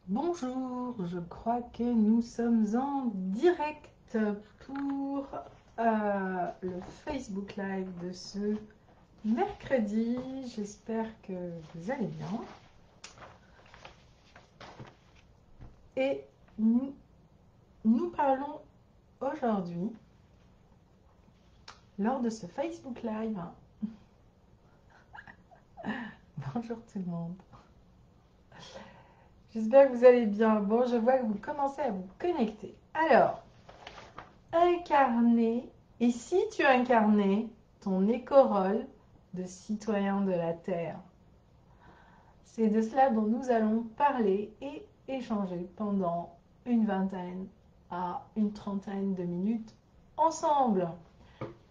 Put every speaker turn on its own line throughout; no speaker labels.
Bonjour, je crois que nous sommes en direct pour le Facebook Live de ce mercredi. J'espère que vous allez bien. Et nous parlons aujourd'hui, lors de ce Facebook Live, bonjour tout le monde. J'espère que vous allez bien. Bon, je vois que vous commencez à vous connecter. Alors, incarner, et si tu incarnais ton éco-rôle de citoyen de la Terre? C'est de cela dont nous allons parler et échanger pendant une vingtaine à une trentaine de minutes ensemble.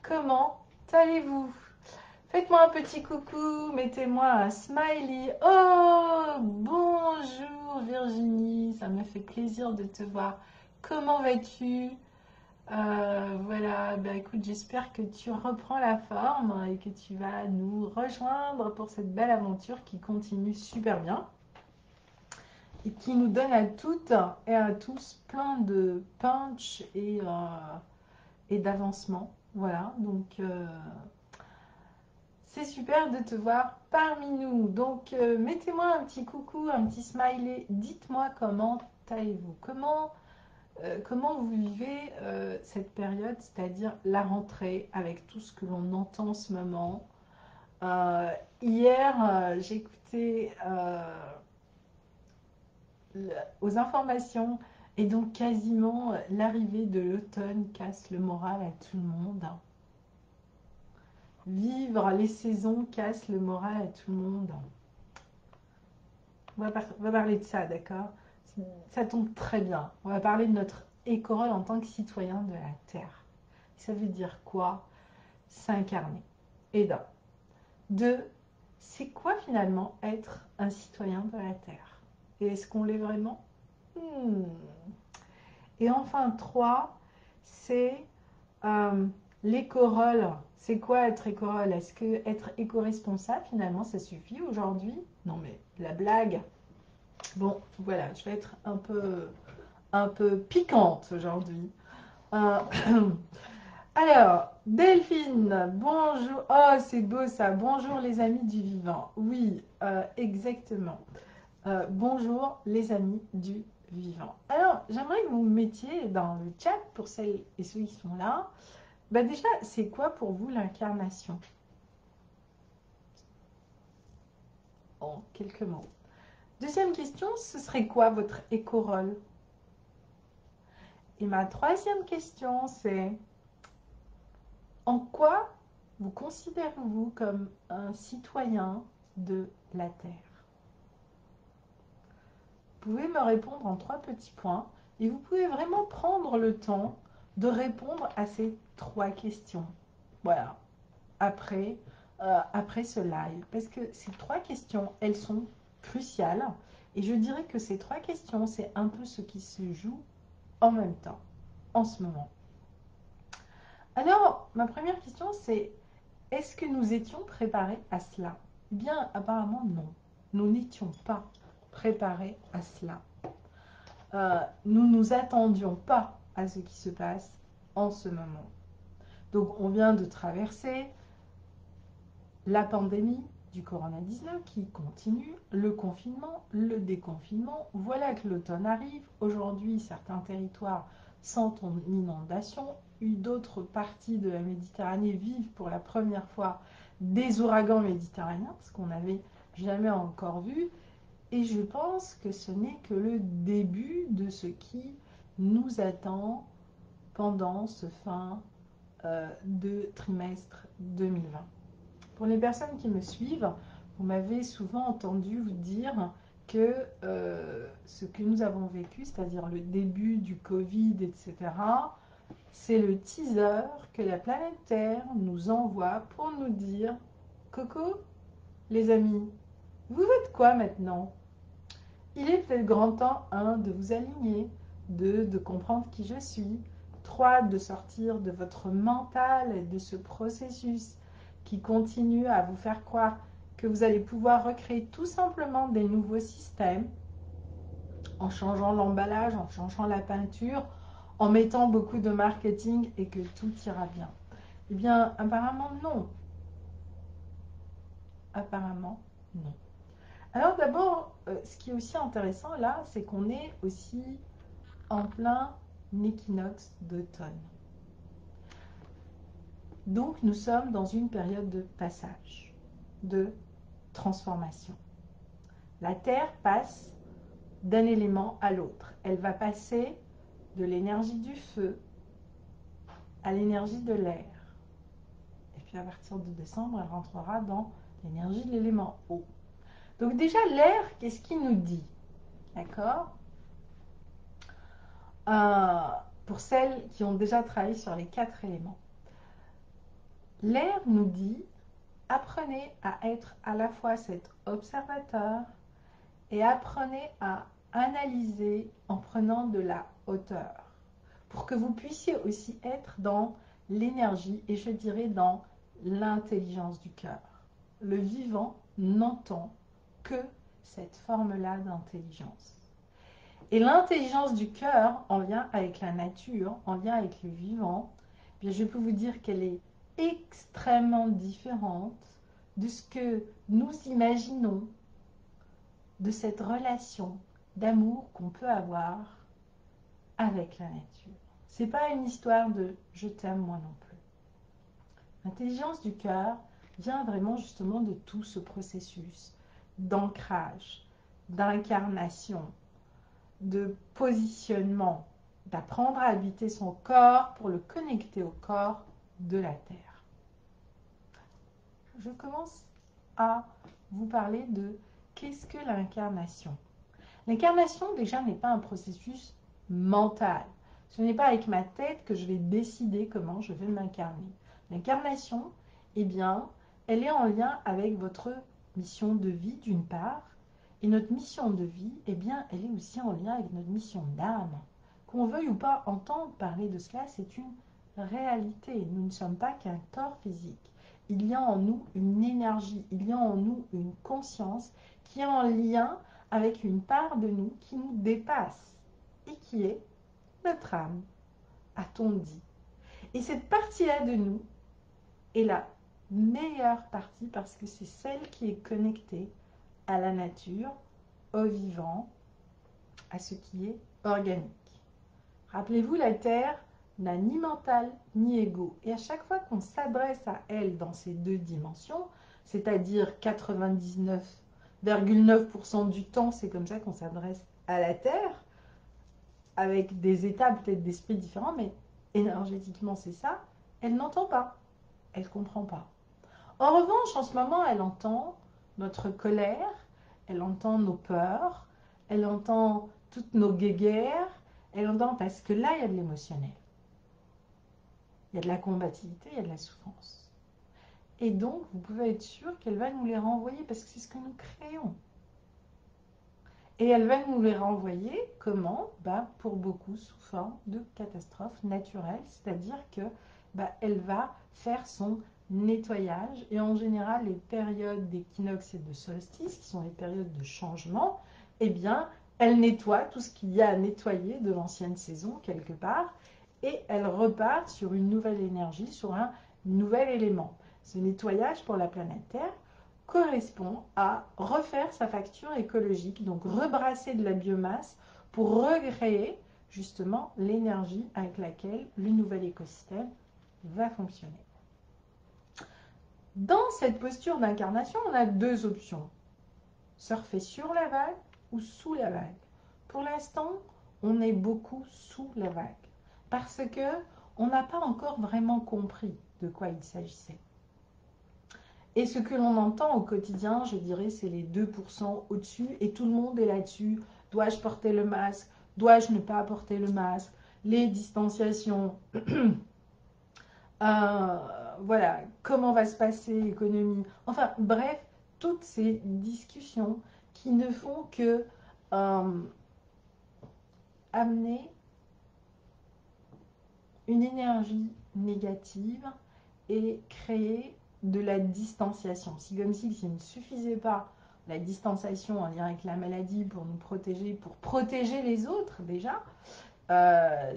Comment allez-vous? Faites-moi un petit coucou, mettez-moi un smiley. Oh, bonjour Virginie, ça me fait plaisir de te voir. Comment vas-tu? Voilà, écoute, j'espère que tu reprends la forme et que tu vas nous rejoindre pour cette belle aventure qui continue super bien et qui nous donne à toutes et à tous plein de punch et d'avancement. Voilà, donc c'est super de te voir parmi nous. Donc mettez-moi un petit coucou, un petit smiley. Dites-moi comment allez-vous, comment vous vivez cette période, c'est-à-dire la rentrée, avec tout ce que l'on entend en ce moment. Hier, j'écoutais aux informations et donc quasiment l'arrivée de l'automne casse le moral à tout le monde. Vivre les saisons casse le moral à tout le monde. On va parler de ça, d'accord? Ça tombe très bien. On va parler de notre éco-rôle en tant que citoyen de la Terre. Ça veut dire quoi? S'incarner. Et d'un. Deux, c'est quoi finalement être un citoyen de la Terre? Et est-ce qu'on l'est vraiment? Et enfin, trois, c'est l'éco-rôle. C'est quoi être éco-rôle? Est-ce que être éco-responsable, finalement, ça suffit aujourd'hui? Non, mais la blague. Bon, voilà, je vais être un peu piquante aujourd'hui. Euh, Alors, Delphine, bonjour. Oh, c'est beau ça. Bonjour les amis du vivant. Oui, exactement. Bonjour les amis du vivant. Alors, j'aimerais que vous me mettiez dans le chat, pour celles et ceux qui sont là, déjà, c'est quoi pour vous l'incarnation? En quelques mots. Deuxième question, ce serait quoi votre éco-rôle? Et ma troisième question, c'est en quoi vous considérez-vous comme un citoyen de la Terre? Vous pouvez me répondre en trois petits points et vous pouvez vraiment prendre le temps de répondre à ces trois questions. Voilà, après ce live. Parce que ces trois questions, elles sont cruciales. Et je dirais que ces trois questions, c'est un peu ce qui se joue en même temps, en ce moment. Alors, ma première question, c'est est-ce que nous étions préparés à cela? Eh bien, apparemment, non. Nous n'étions pas préparés à cela. Nous nous attendions pas à ce qui se passe en ce moment. Donc, on vient de traverser la pandémie du Corona-19 qui continue, le confinement, le déconfinement. Voilà que l'automne arrive. Aujourd'hui, certains territoires sont en inondation. D'autres parties de la Méditerranée vivent pour la première fois des ouragans méditerranéens, ce qu'on n'avait jamais encore vu. Et je pense que ce n'est que le début de ce qui nous attend pendant ce fin de trimestre 2020. Pour les personnes qui me suivent, vous m'avez souvent entendu vous dire que ce que nous avons vécu, c'est-à-dire le début du Covid, etc., c'est le teaser que la planète Terre nous envoie pour nous dire « Coco, les amis, vous faites quoi maintenant ?» Il est peut-être grand temps, 1, de vous aligner, 2, de comprendre qui je suis, 3, de sortir de votre mental et de ce processus qui continue à vous faire croire que vous allez pouvoir recréer tout simplement des nouveaux systèmes en changeant l'emballage, en changeant la peinture, en mettant beaucoup de marketing et que tout ira bien? Eh bien, apparemment, non. Apparemment, non. Alors d'abord, ce qui est aussi intéressant là, c'est qu'on est aussi en plein équinoxe d'automne. Donc nous sommes dans une période de passage, de transformation. La Terre passe d'un élément à l'autre. Elle va passer de l'énergie du feu à l'énergie de l'air. Et puis à partir de décembre, elle rentrera dans l'énergie de l'élément eau. Donc déjà, l'air, qu'est-ce qu'il nous dit? D'accord? Pour celles qui ont déjà travaillé sur les 4 éléments. L'air nous dit, apprenez à être à la fois cet observateur et apprenez à analyser en prenant de la hauteur pour que vous puissiez aussi être dans l'énergie et je dirais dans l'intelligence du cœur. Le vivant n'entend que cette forme-là d'intelligence. Et l'intelligence du cœur, en lien avec la nature, en lien avec le vivant, bien je peux vous dire qu'elle est extrêmement différente de ce que nous imaginons de cette relation d'amour qu'on peut avoir avec la nature. C'est pas une histoire de je t'aime moi non plus. L'intelligence du cœur vient vraiment justement de tout ce processus d'ancrage, d'incarnation, de positionnement, d'apprendre à habiter son corps pour le connecter au corps de la Terre. Je commence à vous parler de qu'est-ce que l'incarnation. L'incarnation déjà n'est pas un processus mental. Ce n'est pas avec ma tête que je vais décider comment je vais m'incarner. L'incarnation, eh bien, elle est en lien avec votre mission de vie d'une part, et notre mission de vie, eh bien, elle est aussi en lien avec notre mission d'âme. Qu'on veuille ou pas entendre parler de cela, c'est une réalité. Nous ne sommes pas qu'un corps physique. Il y a en nous une énergie, il y a en nous une conscience qui est en lien avec une part de nous qui nous dépasse et qui est notre âme, a-t-on dit. Et cette partie-là de nous est la meilleure partie parce que c'est celle qui est connectée à la nature, au vivant, à ce qui est organique. Rappelez-vous, la Terre n'a ni mental ni ego. Et à chaque fois qu'on s'adresse à elle dans ces deux dimensions, c'est-à-dire 99,9% du temps, c'est comme ça qu'on s'adresse à la Terre, avec des états peut-être d'esprit différents, mais énergétiquement c'est ça, elle n'entend pas, elle ne comprend pas. En revanche, en ce moment, elle entend notre colère, elle entend nos peurs, elle entend toutes nos guéguerres, elle entend parce que là, il y a de l'émotionnel. Il y a de la combativité, il y a de la souffrance. Et donc, vous pouvez être sûr qu'elle va nous les renvoyer parce que c'est ce que nous créons. Et elle va nous les renvoyer, comment? Pour beaucoup, sous forme de catastrophe naturelle, c'est-à-dire que elle va faire son nettoyage. Et en général, les périodes d'équinoxe et de solstice, qui sont les périodes de changement, eh bien, elle nettoie tout ce qu'il y a à nettoyer de l'ancienne saison, quelque part, et elle repart sur une nouvelle énergie, sur un nouvel élément. Ce nettoyage pour la planète Terre correspond à refaire sa facture écologique, donc rebrasser de la biomasse pour recréer justement l'énergie avec laquelle le nouvel écosystème va fonctionner. Dans cette posture d'incarnation, on a deux options. Surfer sur la vague ou sous la vague. Pour l'instant, on est beaucoup sous la vague parce que on n'a pas encore vraiment compris de quoi il s'agissait. Et ce que l'on entend au quotidien, je dirais, c'est les 2% au-dessus. Et tout le monde est là-dessus. Dois-je porter le masque? Dois-je ne pas porter le masque? Les distanciations. Voilà. Comment va se passer l'économie? Enfin, bref, toutes ces discussions qui ne font que amener une énergie négative et créer de la distanciation. C'est comme si il ne suffisait pas la distanciation en lien avec la maladie pour nous protéger, pour protéger les autres déjà,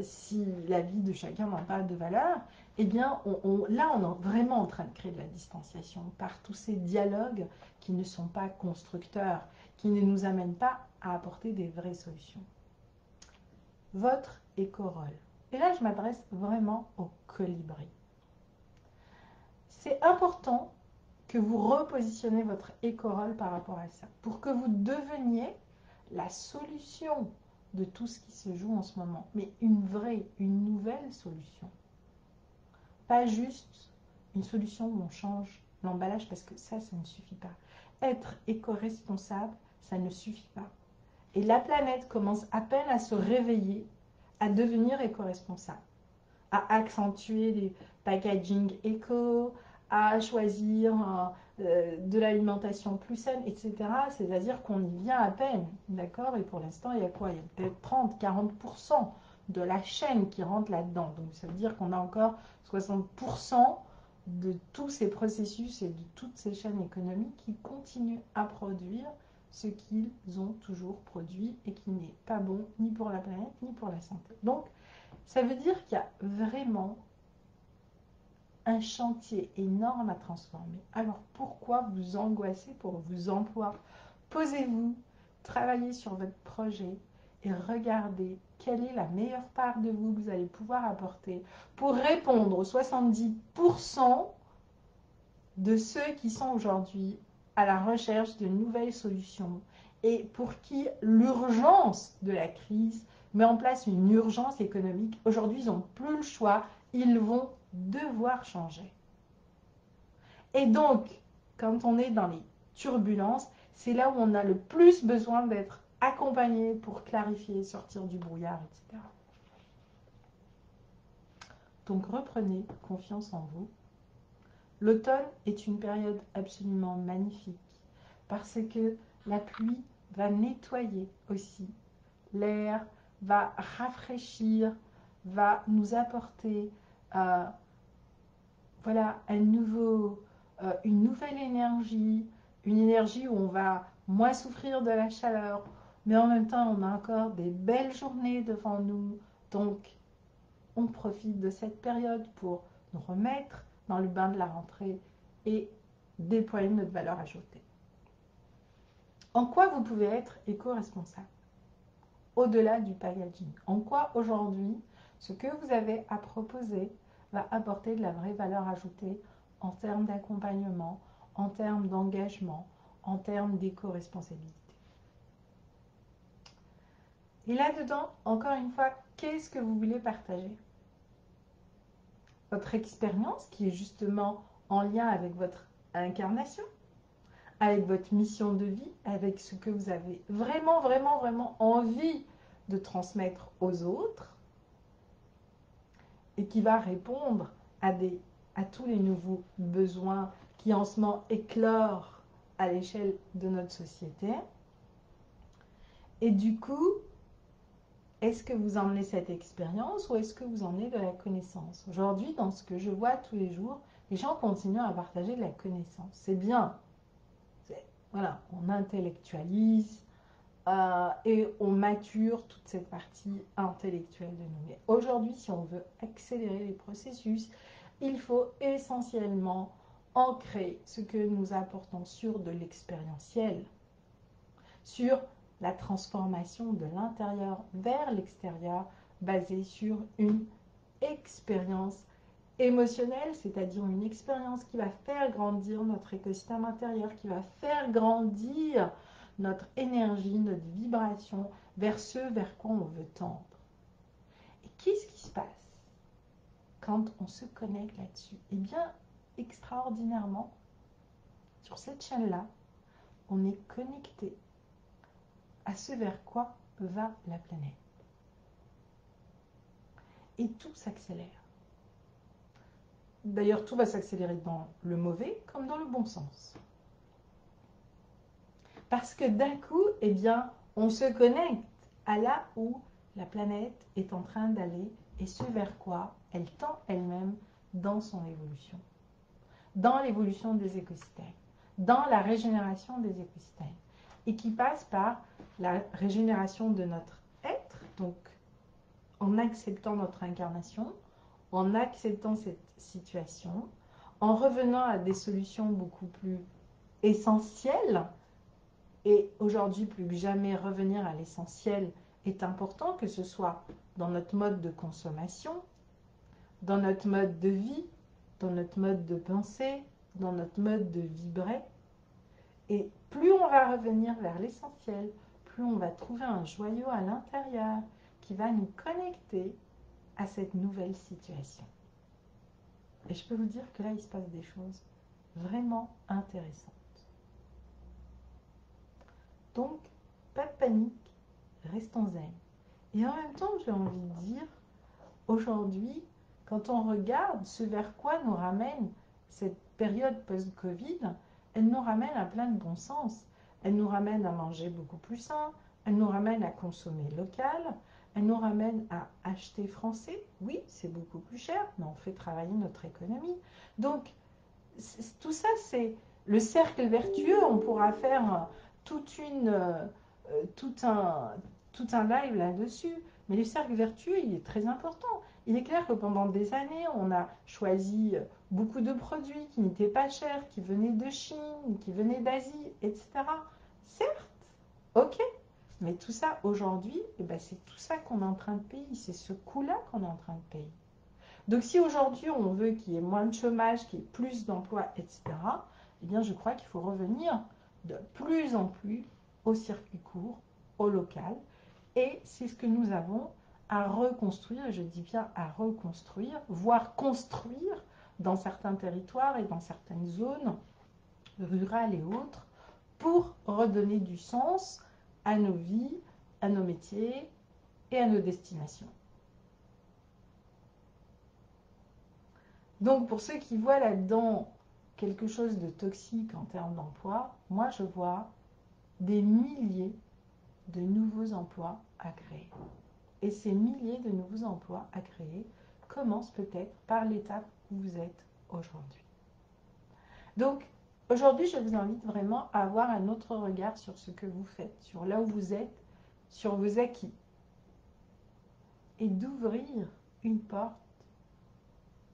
si la vie de chacun n'a pas de valeur, eh bien, là, on est vraiment en train de créer de la distanciation par tous ces dialogues qui ne sont pas constructeurs, qui ne nous amènent pas à apporter des vraies solutions. Votre écorole. Et là, je m'adresse vraiment au colibri. C'est important que vous repositionnez votre écorole par rapport à ça, pour que vous deveniez la solution de tout ce qui se joue en ce moment, mais une vraie, une nouvelle solution. Pas juste une solution où on change l'emballage, parce que ça ne suffit pas. Être éco-responsable, ça ne suffit pas. Et la planète commence à peine à se réveiller, à devenir éco-responsable, à accentuer les packaging éco, à choisir de l'alimentation plus saine, etc. C'est-à-dire qu'on y vient à peine, d'accord? Et pour l'instant, il y a quoi? Il y a peut-être 30-40% de la chaîne qui rentre là-dedans. Donc ça veut dire qu'on a encore 60% de tous ces processus et de toutes ces chaînes économiques qui continuent à produire ce qu'ils ont toujours produit et qui n'est pas bon ni pour la planète ni pour la santé. Donc, ça veut dire qu'il y a vraiment un chantier énorme à transformer. Alors, pourquoi vous angoissez pour vos emplois? Posez-vous, travaillez sur votre projet et regardez quelle est la meilleure part de vous que vous allez pouvoir apporter pour répondre aux 70% de ceux qui sont aujourd'hui à la recherche de nouvelles solutions et pour qui l'urgence de la crise met en place une urgence économique. Aujourd'hui, ils n'ont plus le choix, ils vont devoir changer. Et donc, quand on est dans les turbulences, c'est là où on a le plus besoin d'être accompagné pour clarifier, sortir du brouillard, etc. Donc, reprenez confiance en vous. L'automne est une période absolument magnifique parce que la pluie va nettoyer aussi. L'air va rafraîchir, va nous apporter voilà, une nouvelle énergie, une énergie où on va moins souffrir de la chaleur, mais en même temps, on a encore des belles journées devant nous. Donc, on profite de cette période pour nous remettre dans le bain de la rentrée et déployer notre valeur ajoutée. En quoi vous pouvez être éco-responsable au-delà du packaging? En quoi aujourd'hui, ce que vous avez à proposer va apporter de la vraie valeur ajoutée en termes d'accompagnement, en termes d'engagement, en termes d'éco-responsabilité? Et là-dedans, encore une fois, qu'est-ce que vous voulez partager? Votre expérience qui est justement en lien avec votre incarnation, avec votre mission de vie, avec ce que vous avez vraiment, vraiment, vraiment envie de transmettre aux autres et qui va répondre à tous les nouveaux besoins qui en ce moment éclorent à l'échelle de notre société. Et du coup, est-ce que vous emmenez cette expérience ou est-ce que vous emmenez de la connaissance? Aujourd'hui, dans ce que je vois tous les jours, les gens continuent à partager de la connaissance. C'est bien. Voilà, on intellectualise et on mature toute cette partie intellectuelle de nous. Mais aujourd'hui, si on veut accélérer les processus, il faut essentiellement ancrer ce que nous apportons sur de l'expérientiel, sur la transformation de l'intérieur vers l'extérieur, basée sur une expérience émotionnelle, c'est-à-dire une expérience qui va faire grandir notre écosystème intérieur, qui va faire grandir notre énergie, notre vibration vers ce vers quoi on veut tendre. Et qu'est-ce qui se passe quand on se connecte là-dessus? Eh bien, extraordinairement, sur cette chaîne-là, on est connecté à ce vers quoi va la planète. Et tout s'accélère. D'ailleurs, tout va s'accélérer dans le mauvais comme dans le bon sens. Parce que d'un coup, eh bien, on se connecte à là où la planète est en train d'aller et ce vers quoi elle tend elle-même dans son évolution. Dans l'évolution des écosystèmes, dans la régénération des écosystèmes et qui passe par la régénération de notre être, donc en acceptant notre incarnation, en acceptant cette situation, en revenant à des solutions beaucoup plus essentielles. Et aujourd'hui, plus que jamais, revenir à l'essentiel est important, que ce soit dans notre mode de consommation, dans notre mode de vie, dans notre mode de pensée, dans notre mode de vibrer. Et plus on va revenir vers l'essentiel, plus on va trouver un joyau à l'intérieur qui va nous connecter à cette nouvelle situation. Et je peux vous dire que là, il se passe des choses vraiment intéressantes. Donc, pas de panique, restons zen. Et en même temps, j'ai envie de dire, aujourd'hui, quand on regarde ce vers quoi nous ramène cette période post-Covid, elle nous ramène à plein de bon sens. Elle nous ramène à manger beaucoup plus sain, elle nous ramène à consommer local, elle nous ramène à acheter français. Oui, c'est beaucoup plus cher, mais on fait travailler notre économie. Donc, tout ça, c'est le cercle vertueux. On pourra faire tout un live là-dessus. Mais le cercle vertueux, il est très important. Il est clair que pendant des années, on a choisi beaucoup de produits qui n'étaient pas chers, qui venaient de Chine, qui venaient d'Asie, etc. Certes, ok. Mais tout ça, aujourd'hui, eh ben, c'est tout ça qu'on est en train de payer. C'est ce coût-là qu'on est en train de payer. Donc si aujourd'hui on veut qu'il y ait moins de chômage, qu'il y ait plus d'emplois, etc., eh bien je crois qu'il faut revenir de plus en plus au circuit court, au local. Et c'est ce que nous avons à reconstruire, et je dis bien à reconstruire, voire construire dans certains territoires et dans certaines zones rurales et autres, pour redonner du sens à nos vies, à nos métiers et à nos destinations. Donc, pour ceux qui voient là-dedans quelque chose de toxique en termes d'emploi, moi, je vois des milliers de nouveaux emplois à créer. Et ces milliers de nouveaux emplois à créer commencent peut-être par l'étape où vous êtes aujourd'hui. Donc, aujourd'hui, je vous invite vraiment à avoir un autre regard sur ce que vous faites, sur là où vous êtes, sur vos acquis. Et d'ouvrir une porte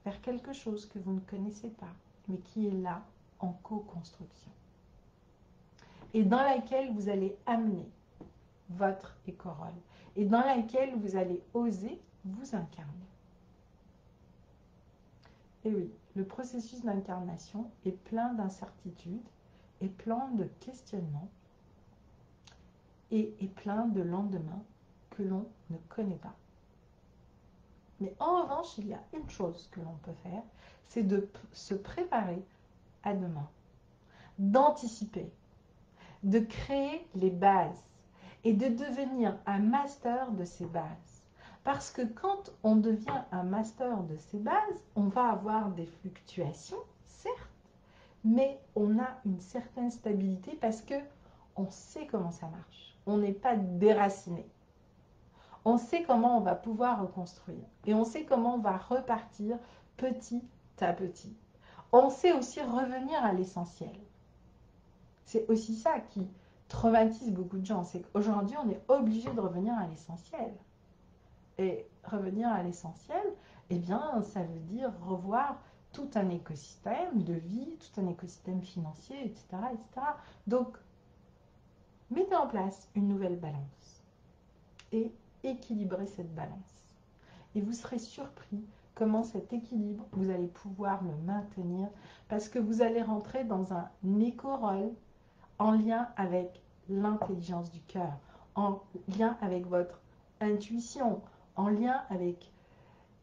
vers quelque chose que vous ne connaissez pas, mais qui est là en co-construction. Et dans laquelle vous allez amener votre écorole. Et dans laquelle vous allez oser vous incarner. Et oui, le processus d'incarnation est plein d'incertitudes, et plein de questionnements, et plein de lendemains que l'on ne connaît pas. Mais en revanche, il y a une chose que l'on peut faire, c'est de se préparer à demain, d'anticiper, de créer les bases et de devenir un master de ces bases. Parce que quand on devient un master de ces bases, on va avoir des fluctuations, certes, mais on a une certaine stabilité parce que on sait comment ça marche. On n'est pas déraciné. On sait comment on va pouvoir reconstruire et on sait comment on va repartir petit à petit. On sait aussi revenir à l'essentiel. C'est aussi ça qui traumatise beaucoup de gens, c'est qu'aujourd'hui on est obligé de revenir à l'essentiel. Et revenir à l'essentiel, eh bien ça veut dire revoir tout un écosystème de vie, tout un écosystème financier, etc. etc. Donc, mettez en place une nouvelle balance et équilibrez cette balance. Et vous serez surpris comment cet équilibre, vous allez pouvoir le maintenir parce que vous allez rentrer dans un éco-rôle en lien avec l'intelligence du cœur, en lien avec votre intuition, en lien avec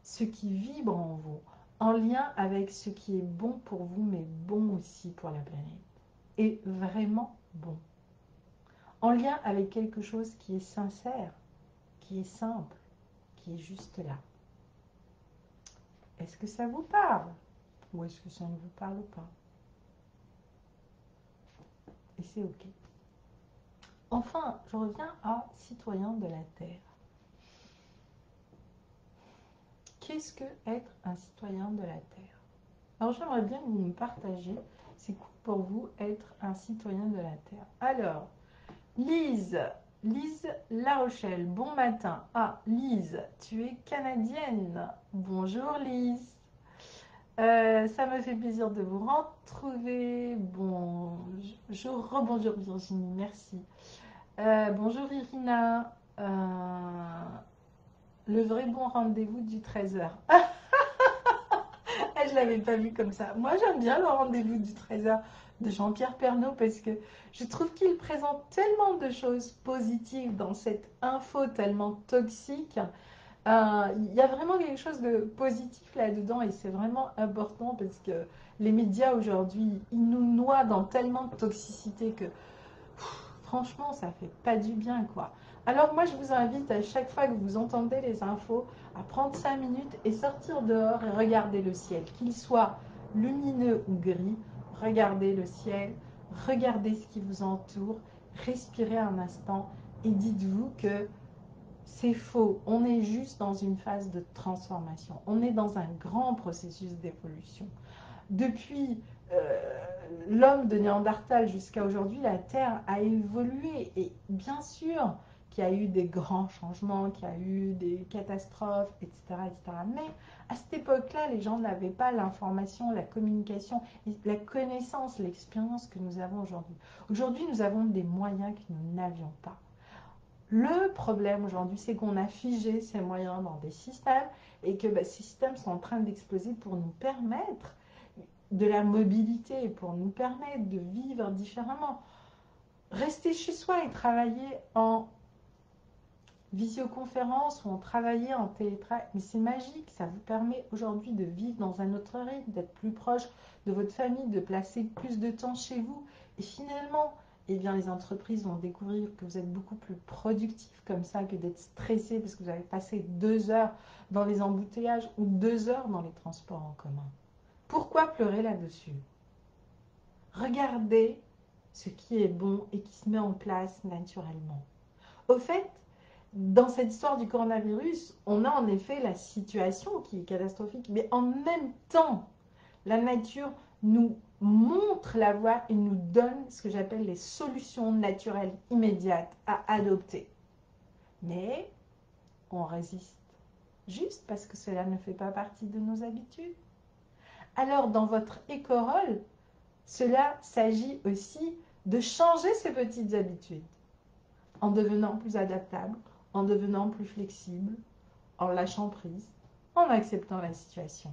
ce qui vibre en vous, en lien avec ce qui est bon pour vous, mais bon aussi pour la planète. Et vraiment bon. En lien avec quelque chose qui est sincère, qui est simple, qui est juste là. Est-ce que ça vous parle? Ou est-ce que ça ne vous parle pas? Et c'est ok. Enfin, je reviens à citoyen de la Terre. Qu'est-ce que être un citoyen de la Terre? Alors j'aimerais bien que vous me partagiez, c'est pour vous être un citoyen de la Terre? Alors, Lise La Rochelle, bon matin. Ah, Lise, tu es canadienne. Bonjour Lise. Ça me fait plaisir de vous retrouver. Bonjour, rebonjour Virginie, merci. Bonjour Irina. Le vrai bon rendez-vous du 13h. Je ne l'avais pas vu comme ça. Moi, j'aime bien le rendez-vous du 13h de Jean-Pierre Pernaut parce que je trouve qu'il présente tellement de choses positives dans cette info tellement toxique. Il y a vraiment quelque chose de positif là-dedans et c'est vraiment important parce que les médias aujourd'hui, ils nous noient dans tellement de toxicité que franchement, ça fait pas du bien, quoi. Alors moi, je vous invite à chaque fois que vous entendez les infos à prendre 5 minutes et sortir dehors et regarder le ciel, qu'il soit lumineux ou gris. Regardez le ciel, regardez ce qui vous entoure, respirez un instant et dites-vous que c'est faux. On est juste dans une phase de transformation. On est dans un grand processus d'évolution. Depuis l'homme de Néandertal jusqu'à aujourd'hui, la Terre a évolué. Et bien sûr qu'il y a eu des grands changements, qu'il y a eu des catastrophes, etc. etc. Mais à cette époque-là, les gens n'avaient pas l'information, la communication, la connaissance, l'expérience que nous avons aujourd'hui. Aujourd'hui, nous avons des moyens que nous n'avions pas. Le problème aujourd'hui, c'est qu'on a figé ces moyens dans des systèmes et que ces systèmes sont en train d'exploser pour nous permettre de la mobilité, pour nous permettre de vivre différemment. Rester chez soi et travailler en visioconférence ou en travailler en télétravail, mais c'est magique, ça vous permet aujourd'hui de vivre dans un autre rythme, d'être plus proche de votre famille, de placer plus de temps chez vous. Et finalement, eh bien, les entreprises vont découvrir que vous êtes beaucoup plus productif comme ça que d'être stressé parce que vous avez passé 2 heures dans les embouteillages ou 2 heures dans les transports en commun. Pourquoi pleurer là-dessus? Regardez ce qui est bon et qui se met en place naturellement. Au fait, dans cette histoire du coronavirus, on a en effet la situation qui est catastrophique, mais en même temps, la nature nous montre la voie et nous donne ce que j'appelle les solutions naturelles immédiates à adopter. Mais on résiste, juste parce que cela ne fait pas partie de nos habitudes. Alors, dans votre écorole, cela s'agit aussi de changer ces petites habitudes en devenant plus adaptable, en devenant plus flexible, en lâchant prise, en acceptant la situation.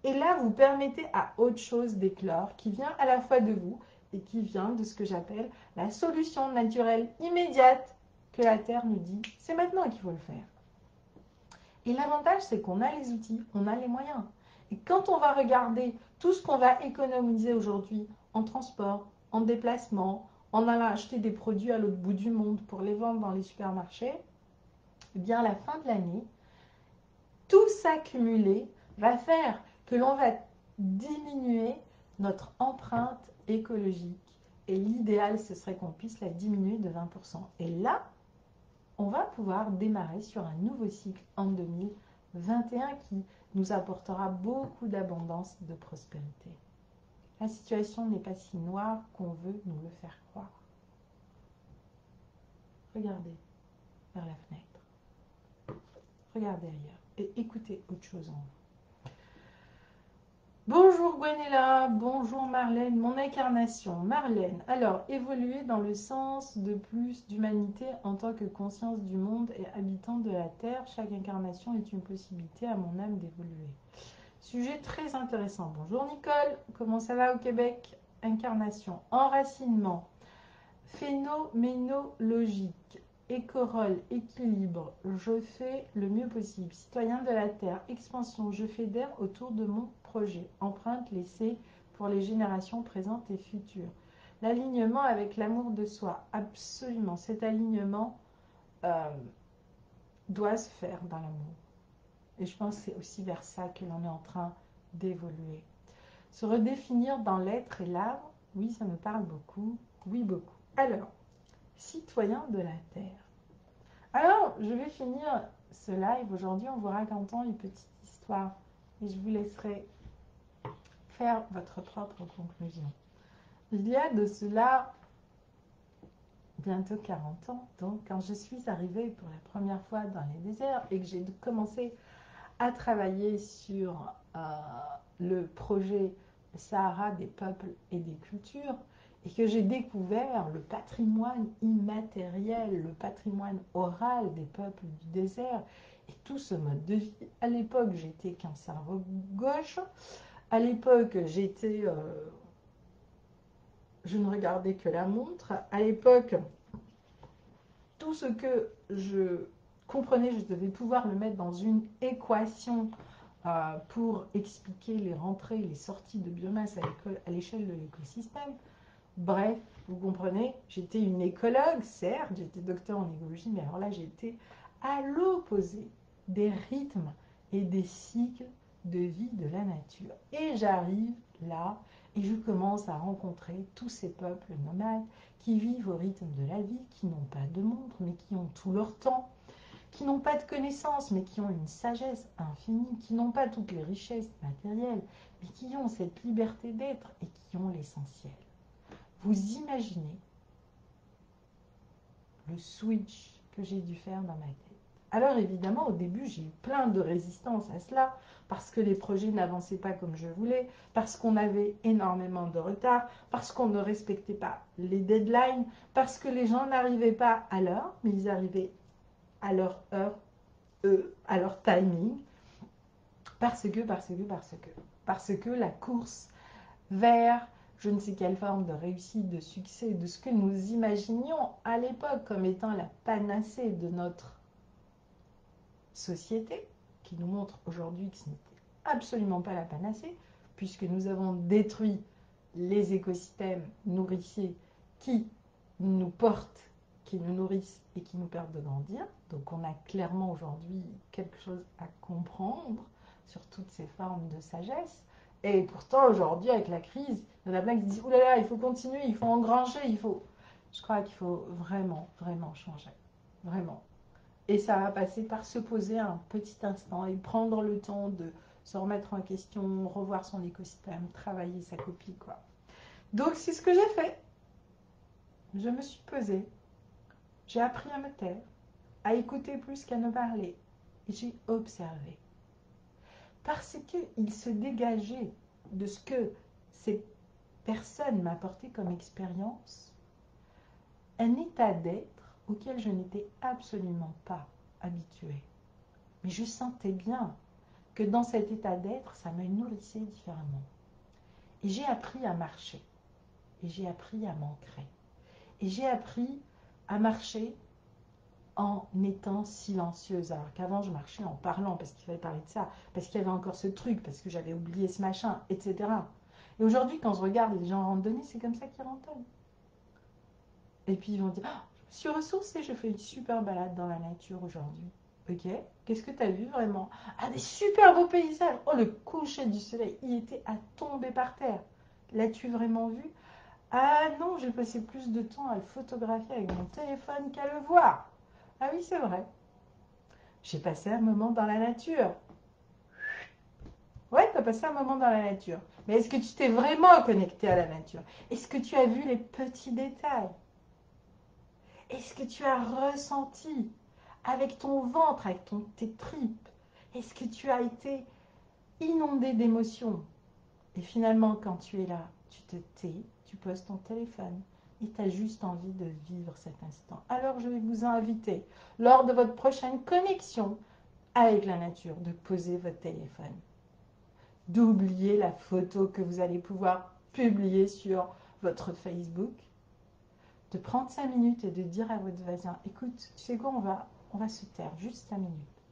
Et là, vous permettez à autre chose d'éclore qui vient à la fois de vous et qui vient de ce que j'appelle la solution naturelle immédiate que la Terre nous dit, c'est maintenant qu'il faut le faire. Et l'avantage, c'est qu'on a les outils, on a les moyens. Et quand on va regarder tout ce qu'on va économiser aujourd'hui en transport, en déplacement, en allant acheter des produits à l'autre bout du monde pour les vendre dans les supermarchés, eh bien à la fin de l'année, tout ça cumulé va faire que l'on va diminuer notre empreinte écologique. Et l'idéal, ce serait qu'on puisse la diminuer de 20%. Et là, on va pouvoir démarrer sur un nouveau cycle en 2021 qui nous apportera beaucoup d'abondance et de prospérité. La situation n'est pas si noire qu'on veut nous le faire croire. Regardez vers la fenêtre. Regardez ailleurs et écoutez autre chose en vous. Bonjour Gwenella, bonjour Marlène, mon incarnation. Marlène, alors évoluer dans le sens de plus d'humanité en tant que conscience du monde et habitant de la Terre, chaque incarnation est une possibilité à mon âme d'évoluer. Sujet très intéressant. Bonjour Nicole, comment ça va au Québec? Incarnation, enracinement, phénoménologique, écorole, équilibre, je fais le mieux possible. Citoyen de la Terre, expansion, je fédère autour de mon projet. Empreinte laissée pour les générations présentes et futures. L'alignement avec l'amour de soi, absolument. Cet alignement doit se faire dans l'amour. Et je pense que c'est aussi vers ça que l'on est en train d'évoluer. Se redéfinir dans l'être et l'âme, oui, ça me parle beaucoup. Oui, beaucoup. Alors, citoyen de la Terre. Alors, je vais finir ce live aujourd'hui en vous racontant une petite histoire et je vous laisserai faire votre propre conclusion. Il y a de cela bientôt 40 ans, donc quand je suis arrivée pour la première fois dans les déserts et que j'ai commencé à travailler sur le projet Sahara des peuples et des cultures, et que j'ai découvert le patrimoine immatériel, le patrimoine oral des peuples du désert, et tout ce mode de vie. À l'époque, j'étais qu'un cerveau gauche. À l'époque, je ne regardais que la montre. À l'époque, tout ce que je comprenais, je devais pouvoir le mettre dans une équation pour expliquer les rentrées, les sorties de biomasse à l'échelle de l'écosystème. Bref, vous comprenez, j'étais une écologue, certes, j'étais docteur en écologie, mais alors là, j'étais à l'opposé des rythmes et des cycles de vie de la nature. Et j'arrive là, et je commence à rencontrer tous ces peuples nomades qui vivent au rythme de la vie, qui n'ont pas de montre, mais qui ont tout leur temps, qui n'ont pas de connaissances, mais qui ont une sagesse infinie, qui n'ont pas toutes les richesses matérielles, mais qui ont cette liberté d'être et qui ont l'essentiel. Vous imaginez le switch que j'ai dû faire dans ma tête. Alors évidemment, au début, j'ai eu plein de résistance à cela, parce que les projets n'avançaient pas comme je voulais, parce qu'on avait énormément de retard, parce qu'on ne respectait pas les deadlines, parce que les gens n'arrivaient pas à l'heure, mais ils arrivaient à leur heure, à leur timing, parce que la course vers je ne sais quelle forme de réussite, de succès, de ce que nous imaginions à l'époque comme étant la panacée de notre société, qui nous montre aujourd'hui que ce n'était absolument pas la panacée, puisque nous avons détruit les écosystèmes nourriciers qui nous portent, qui nous nourrissent et qui nous permettent de grandir. Donc on a clairement aujourd'hui quelque chose à comprendre sur toutes ces formes de sagesse. Et pourtant aujourd'hui avec la crise, il y en a plein qui disent « Ouh là là, il faut continuer, il faut engranger, il faut… » Je crois qu'il faut vraiment, vraiment changer. Vraiment. Et ça va passer par se poser un petit instant et prendre le temps de se remettre en question, revoir son écosystème, travailler sa copie, quoi. Donc c'est ce que j'ai fait. Je me suis posée, j'ai appris à me taire, à écouter plus qu'à ne parler. Et j'ai observé. Parce qu'il se dégageait de ce que ces personnes m'apportaient comme expérience, un état d'être auquel je n'étais absolument pas habituée. Mais je sentais bien que dans cet état d'être, ça me nourrissait différemment. Et j'ai appris à marcher. Et j'ai appris à m'ancrer. Et j'ai appris à marcher en étant silencieuse. Alors qu'avant, je marchais en parlant parce qu'il fallait parler de ça, parce qu'il y avait encore ce truc, parce que j'avais oublié ce machin, etc. Et aujourd'hui, quand je regarde les gens en randonnée, c'est comme ça qu'ils randonnent. Et puis ils vont dire, oh, je me suis ressourcée, je fais une super balade dans la nature aujourd'hui. Ok, qu'est-ce que tu as vu vraiment? Ah, des super beaux paysages. Oh, le coucher du soleil, il était à tomber par terre. L'as-tu vraiment vu? Ah non, j'ai passé plus de temps à le photographier avec mon téléphone qu'à le voir. Ah oui, c'est vrai. J'ai passé un moment dans la nature. Ouais, tu as passé un moment dans la nature. Mais est-ce que tu t'es vraiment connecté à la nature? Est-ce que tu as vu les petits détails? Est-ce que tu as ressenti avec ton ventre, avec tes tripes? Est-ce que tu as été inondé d'émotions? Et finalement, quand tu es là, tu te tais, tu poses ton téléphone et tu as juste envie de vivre cet instant. Alors je vais vous inviter, lors de votre prochaine connexion avec la nature, de poser votre téléphone, d'oublier la photo que vous allez pouvoir publier sur votre Facebook, de prendre 5 minutes et de dire à votre voisin, écoute, tu sais quoi, on va se taire juste 5 minutes.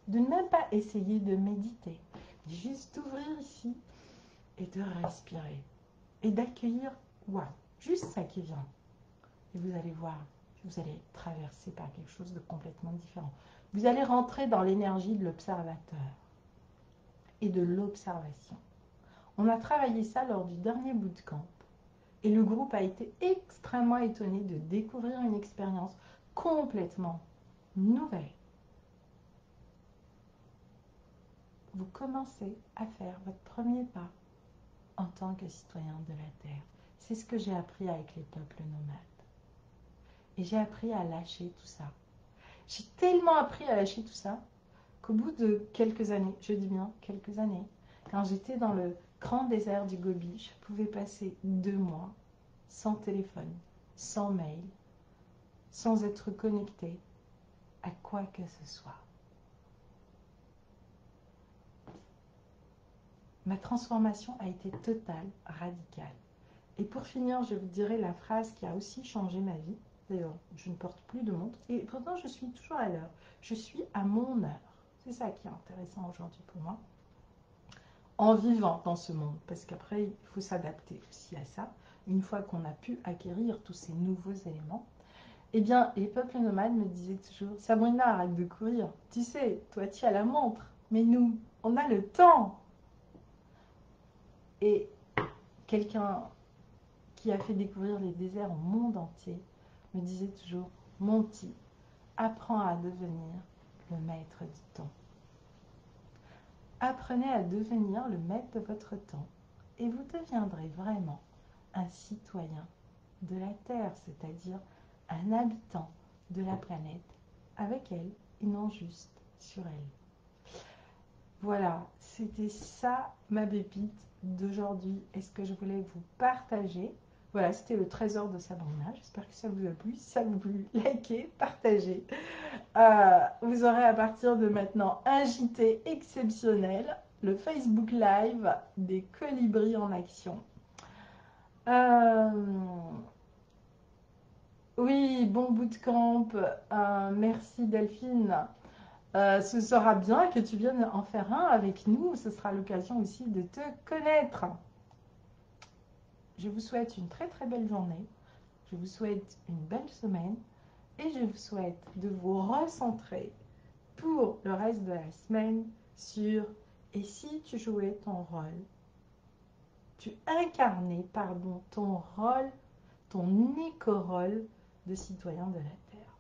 De ne même pas essayer de méditer, juste d'ouvrir ici et de respirer. Et d'accueillir, waouh, juste ça qui vient. Et vous allez voir, vous allez être traversé par quelque chose de complètement différent. Vous allez rentrer dans l'énergie de l'observateur et de l'observation. On a travaillé ça lors du dernier bootcamp. Et le groupe a été extrêmement étonné de découvrir une expérience complètement nouvelle. Vous commencez à faire votre premier pas en tant que citoyen de la Terre. C'est ce que j'ai appris avec les peuples nomades. Et j'ai appris à lâcher tout ça. J'ai tellement appris à lâcher tout ça qu'au bout de quelques années, je dis bien quelques années, quand j'étais dans le grand désert du Gobi, je pouvais passer 2 mois sans téléphone, sans mail, sans être connecté à quoi que ce soit. Ma transformation a été totale, radicale. Et pour finir, je vous dirai la phrase qui a aussi changé ma vie. D'ailleurs, je ne porte plus de montre et pourtant je suis toujours à l'heure. Je suis à mon heure. C'est ça qui est intéressant aujourd'hui pour moi. En vivant dans ce monde, parce qu'après, il faut s'adapter aussi à ça. Une fois qu'on a pu acquérir tous ces nouveaux éléments, eh bien, les peuples nomades me disaient toujours, Sabrina, arrête de courir. Tu sais, toi, tu as la montre, mais nous, on a le temps. Et quelqu'un qui a fait découvrir les déserts au monde entier me disait toujours, mon petit, apprends à devenir le maître du temps. Apprenez à devenir le maître de votre temps et vous deviendrez vraiment un citoyen de la Terre, c'est-à-dire un habitant de la planète avec elle et non juste sur elle. Voilà, c'était ça ma pépite d'aujourd'hui et ce que je voulais vous partager. Voilà, c'était le trésor de Sabrina. J'espère que ça vous a plu. Si ça vous a plu, likez, partagez. Vous aurez à partir de maintenant un JT exceptionnel, le Facebook Live des colibris en action. Oui, bon bootcamp. Merci Delphine. Ce sera bien que tu viennes en faire un avec nous. Ce sera l'occasion aussi de te connaître. Je vous souhaite une très très belle journée. Je vous souhaite une belle semaine. Et je vous souhaite de vous recentrer pour le reste de la semaine sur « Et si tu jouais ton rôle ?» Tu incarnais, pardon, ton rôle, ton éco-rôle de citoyen de la Terre.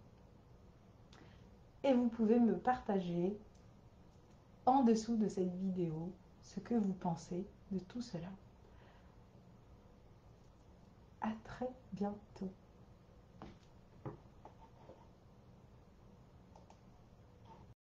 Et vous pouvez me partager en dessous de cette vidéo ce que vous pensez de tout cela. À très bientôt.